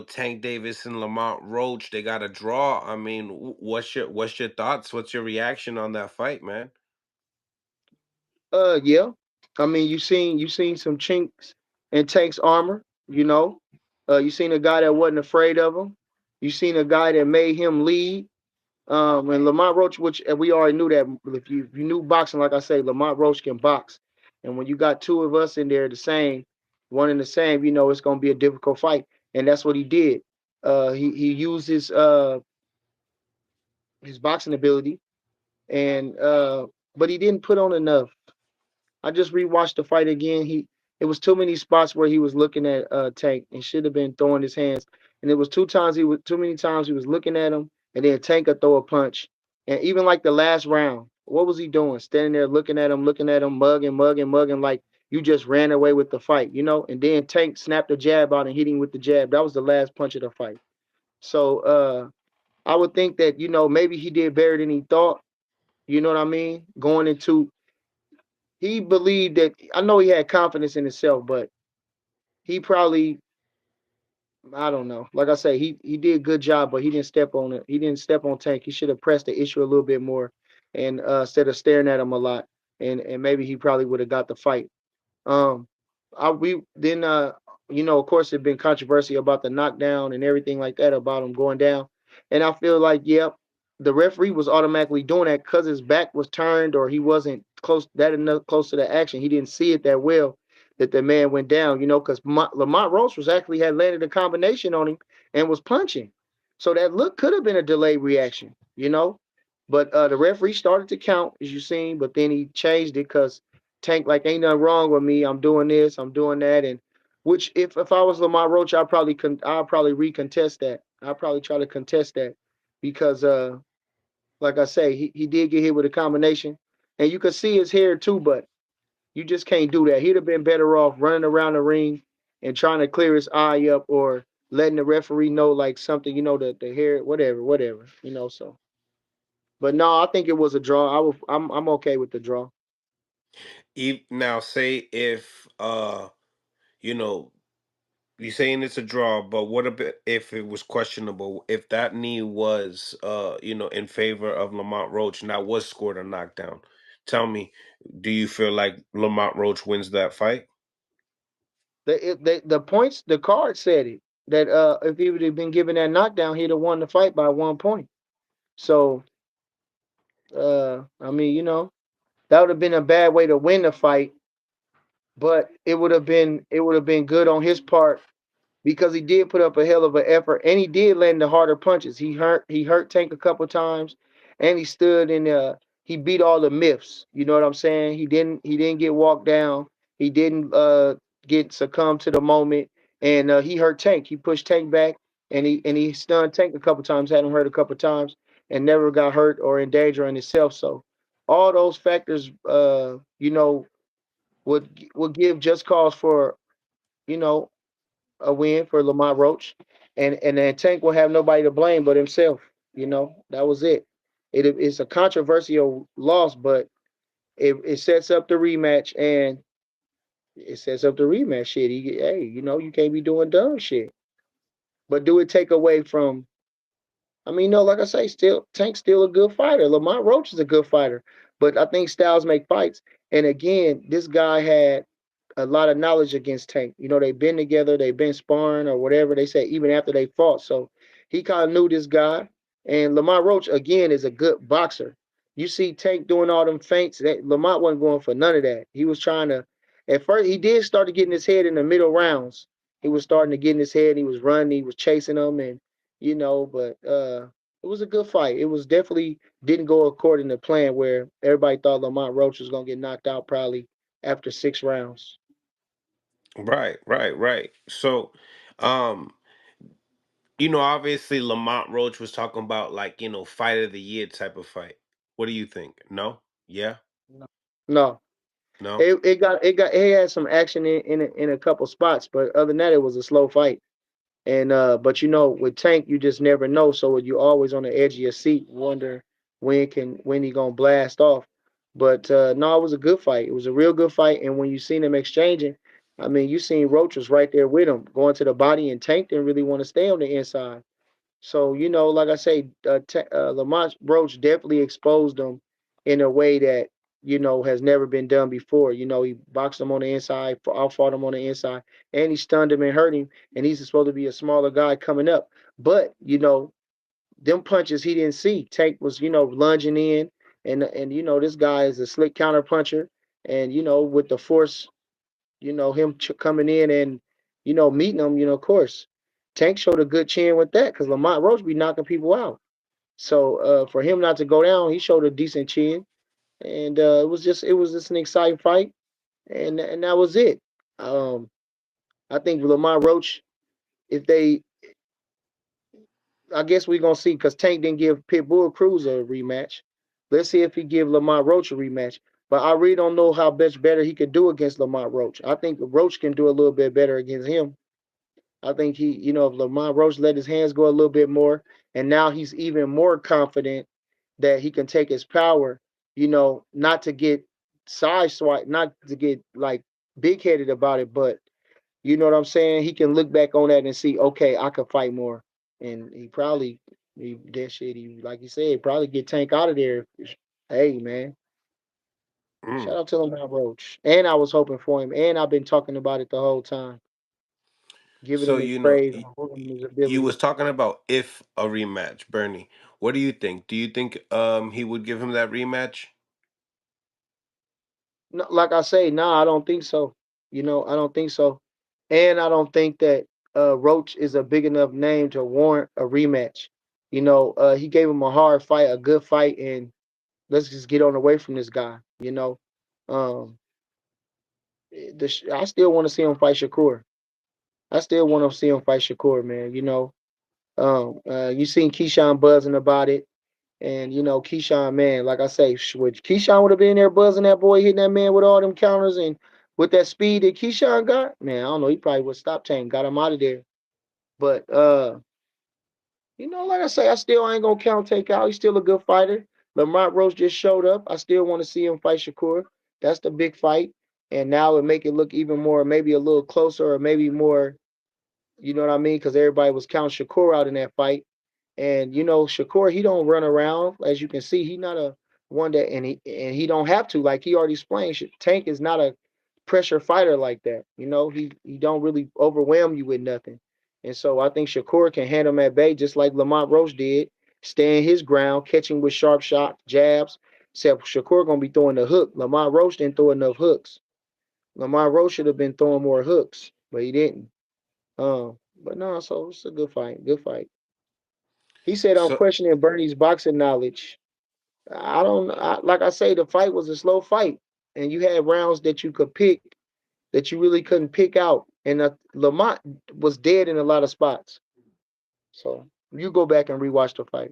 Tank Davis and Lamont Roach, they got a draw. I mean, what's your thoughts? What's your reaction on that fight, man? Yeah. I mean, you seen some chinks in Tank's armor. You seen a guy that wasn't afraid of him. You seen a guy that made him lead. And Lamont Roach, which and we already knew that if you knew boxing, like I say, Lamont Roach can box. And when you got two of us in there the same, one and the same, it's gonna be a difficult fight. And that's what he did. He used his boxing ability, and but he didn't put on enough. I just rewatched the fight again. It was too many spots where he was looking at Tank and should have been throwing his hands. And it was too many times he was looking at him, and then Tank could throw a punch. And even like the last round, what was he doing? Standing there looking at him, mugging, mugging, mugging, like you just ran away with the fight. And then Tank snapped a jab out and hit him with the jab. That was the last punch of the fight. So I would think that maybe he did better than he thought. You know what I mean? Going into he believed that I know he had confidence in himself, but he probably I don't know. Like I say, he did a good job, but he didn't step on it. He didn't step on Tank. He should have pressed the issue a little bit more, and instead of staring at him a lot, and maybe he probably would have got the fight. Um, I we then of course there's been controversy about the knockdown and everything like that about him going down, and I feel like yep, the referee was automatically doing that because his back was turned or he wasn't close to the action. He didn't see it that well that the man went down. Because Lamont Roach was actually had landed a combination on him and was punching, so that look could have been a delayed reaction. But the referee started to count as you seen, but then he changed it because Tank like ain't nothing wrong with me. I'm doing this, I'm doing that, and which if I was Lamar Roach, I'll probably recontest that. I'll probably try to contest that because like I say, he did get hit with a combination, and you could see his hair too, but you just can't do that. He'd have been better off running around the ring and trying to clear his eye up or letting the referee know like something, the hair, whatever. So, but no, I think it was a draw. I'm okay with the draw. Now, say if you know, you're saying it's a draw, but what about if it was questionable? If that knee was, in favor of Lamont Roach, and that was scored a knockdown, tell me, do you feel like Lamont Roach wins that fight? The points, the card said it that if he would have been given that knockdown, he'd have won the fight by 1 point. So I mean, that would have been a bad way to win the fight, but it would have been good on his part because he did put up a hell of an effort and he did land the harder punches. He hurt Tank a couple times, and he stood in he beat all the myths. You know what I'm saying? He didn't get walked down. He didn't get succumb to the moment, and he hurt Tank. He pushed Tank back, and he stunned Tank a couple times, had him hurt a couple times, and never got hurt or in danger in himself. So all those factors, would give just cause for you know a win for Lamont Roach, and then Tank will have nobody to blame but himself. That was it. It's a controversial loss, but it sets up the rematch, and it sets up the rematch. Shit, hey, you can't be doing dumb shit. But do it take away from? I mean, no, like I say, still Tank's still a good fighter. Lamont Roach is a good fighter, but I think styles make fights. And again, this guy had a lot of knowledge against Tank. They've been together, they've been sparring or whatever they say, even after they fought. So he kind of knew this guy. And Lamont Roach again is a good boxer. You see Tank doing all them feints. That Lamont wasn't going for none of that. He was trying to. At first, he did start to get in his head in the middle rounds. He was starting to get in his head. He was running. He was chasing them, and but it was a good fight. It was definitely didn't go according to plan. Where everybody thought Lamont Roach was gonna get knocked out probably after 6 rounds. Right, right, right. So, um, obviously Lamont Roach was talking about like, fight of the year type of fight. What do you think? No? Yeah? No, no. No? It had some action in a couple spots, but other than that, it was a slow fight. And but with Tank, you just never know. So you always on the edge of your seat, wonder when he gonna blast off. But no, it was a good fight. It was a real good fight. And when you seen them exchanging, I mean, you seen Roach was right there with him, going to the body, and Tank didn't really want to stay on the inside. So like I say, Lamont Roach definitely exposed him in a way that has never been done before. He boxed him on the inside, outfought him on the inside, and he stunned him and hurt him. And he's supposed to be a smaller guy coming up, but them punches he didn't see. Tank was lunging in, and this guy is a slick counter puncher, and with the force, him coming in and meeting him, of course. Tank showed a good chin with that because Lamont Roach be knocking people out. So for him not to go down, he showed a decent chin, and it was just an exciting fight, and that was it. Um, I think Lamont Roach, if they, I guess we're gonna see because Tank didn't give Pitbull Cruz a rematch. Let's see if he give Lamont Roach a rematch. But I really don't know how much better he could do against Lamont Roach. I think Roach can do a little bit better against him. I think if Lamont Roach let his hands go a little bit more, and now he's even more confident that he can take his power, not to get sideswiped, not to get like big headed about it, but you know what I'm saying? He can look back on that and see, okay, I could fight more. And that shit, like you said, probably get Tank out of there. Hey, man, shout Mm. out to Lamont Roach. And I was hoping for him, and I've been talking about it the whole time, giving So him his praise, holding his you ability. was talking about if a rematch, Bernie. What do you think? Do you think he would give him that rematch? No, like I say, nah, I don't think so. I don't think so. And I don't think that Roach is a big enough name to warrant a rematch. He gave him a hard fight, a good fight, and let's just get on away from this guy. Um, I still want to see him fight Shakur. I still want to see him fight Shakur, man. You seen Keyshawn buzzing about it. And Keyshawn, man, like I say, Keyshawn would have been there buzzing that boy, hitting that man with all them counters and with that speed that Keyshawn got, man, I don't know, he probably would stop Tank, got him out of there. But like I say, I still ain't gonna count Tank out. He's still a good fighter. Lamont Roach just showed up. I still want to see him fight Shakur. That's the big fight. And now it make it look even more, maybe a little closer, or maybe more, you know what I mean? Because everybody was counting Shakur out in that fight. And Shakur, he don't run around. As you can see, he not a one that, and he don't have to. Like he already explained, Tank is not a pressure fighter like that. He don't really overwhelm you with nothing. And so I think Shakur can handle him at bay just like Lamont Roach did, stand his ground, catching with sharp shots, jabs. Except Shakur gonna be throwing the hook. Lamont Roach didn't throw enough hooks. Lamont Roach should have been throwing more hooks, but he didn't. But no, so it's a good fight. Good fight. He said I'm So questioning Bernie's boxing knowledge. Like I say, the fight was a slow fight, and you had rounds that you could pick that you really couldn't pick out, and Lamont was dead in a lot of spots. So you go back and rewatch the fight.